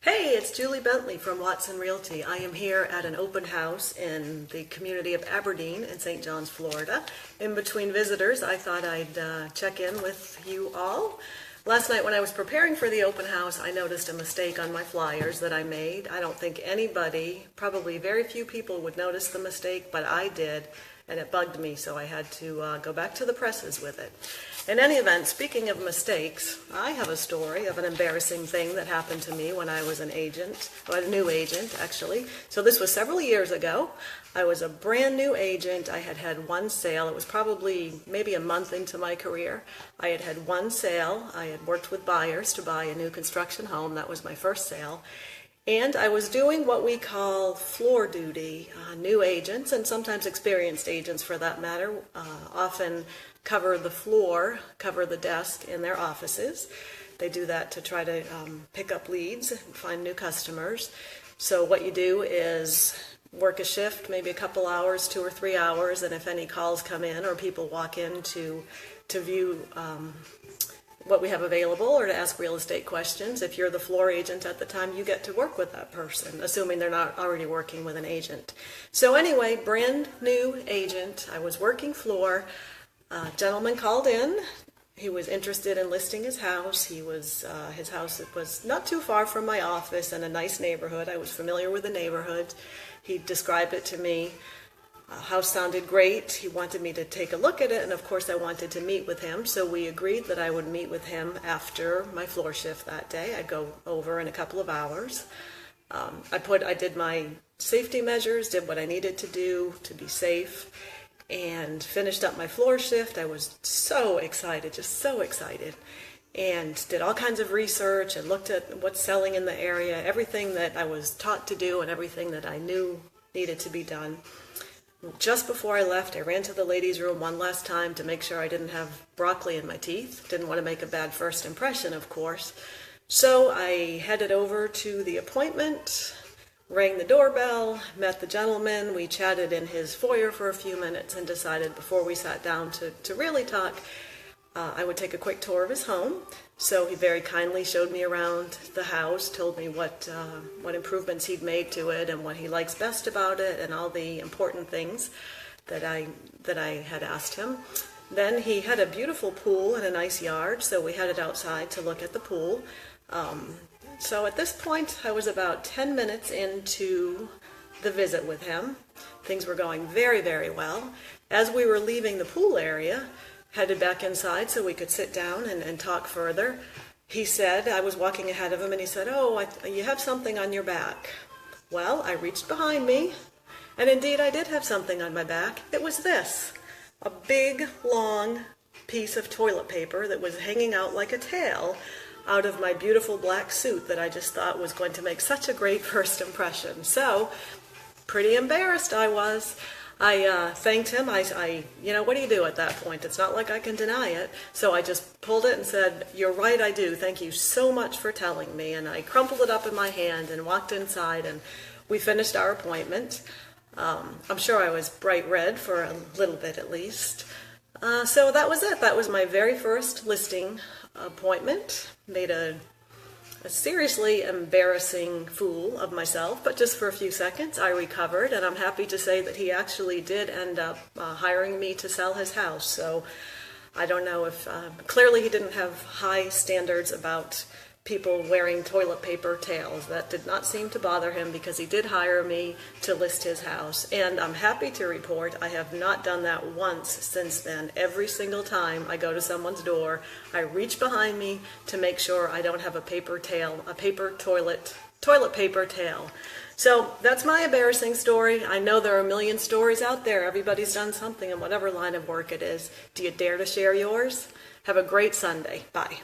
Hey, it's Julie Bentley from Watson Realty. I am here at an open house in the community of Aberdeen in St. John's, Florida. In between visitors, I thought I'd check in with you all. Last night when I was preparing for the open house, I noticed a mistake on my flyers that I made. I don't think anybody, probably very few people would notice the mistake, but I did, and it bugged me, so I had to go back to the presses with it. In any event, speaking of mistakes, I have a story of an embarrassing thing that happened to me when I was an agent, or a new agent actually. So this was several years ago. I was a brand new agent. I had had one sale. It was probably maybe a month into my career. I had had one sale. I had worked with buyers to buy a new construction home. That was my first sale. And I was doing what we call floor duty. New agents, and sometimes experienced agents for that matter, often cover the floor, cover the desk in their offices. They do that to try to pick up leads and find new customers. So what you do is work a shift, maybe a couple hours, 2 or 3 hours, and if any calls come in or people walk in to view what we have available or to ask real estate questions, if you're the floor agent at the time, you get to work with that person, assuming they're not already working with an agent. So anyway, brand new agent, I was working floor. A gentleman called in. He was interested in listing his house. His house was not too far from my office in a nice neighborhood. I was familiar with the neighborhood. He described it to me. House sounded great. He wanted me to take a look at it, and of course I wanted to meet with him, so we agreed that I would meet with him after my floor shift that day. I'd go over in a couple of hours. I did my safety measures, did what I needed to do to be safe, and finished up my floor shift. I was so excited, just so excited, and did all kinds of research and looked at what's selling in the area, everything that I was taught to do and everything that I knew needed to be done. Just before I left, I ran to the ladies' room one last time to make sure I didn't have broccoli in my teeth. Didn't want to make a bad first impression, of course. So I headed over to the appointment, rang the doorbell, met the gentleman. We chatted in his foyer for a few minutes and decided before we sat down to really talk, I would take a quick tour of his home. So he very kindly showed me around the house, told me what improvements he'd made to it and what he likes best about it and all the important things that I had asked him. Then he had a beautiful pool and a nice yard, so we headed outside to look at the pool. So at this point, I was about 10 minutes into the visit with him. Things were going very, very well. As we were leaving the pool area, headed back inside so we could sit down and talk further, he said, I was walking ahead of him, and he said, "Oh, you have something on your back." Well, I reached behind me, and indeed I did have something on my back. It was this, a big, long piece of toilet paper that was hanging out like a tail out of my beautiful black suit that I just thought was going to make such a great first impression. So, pretty embarrassed I was. I thanked him. What do you do at that point? It's not like I can deny it. So I just pulled it and said, "You're right, I do. Thank you so much for telling me." And I crumpled it up in my hand and walked inside, and we finished our appointment. I'm sure I was bright red for a little bit at least. So that was it. That was my very first listing appointment. Made a seriously embarrassing fool of myself, but just for a few seconds I recovered, and I'm happy to say that he actually did end up hiring me to sell his house. So I don't know if, clearly he didn't have high standards about people wearing toilet paper tails. That did not seem to bother him because he did hire me to list his house. And I'm happy to report I have not done that once since then. Every single time I go to someone's door, I reach behind me to make sure I don't have a paper toilet paper tail. So that's my embarrassing story. I know there are a million stories out there. Everybody's done something in whatever line of work it is. Do you dare to share yours? Have a great Sunday. Bye.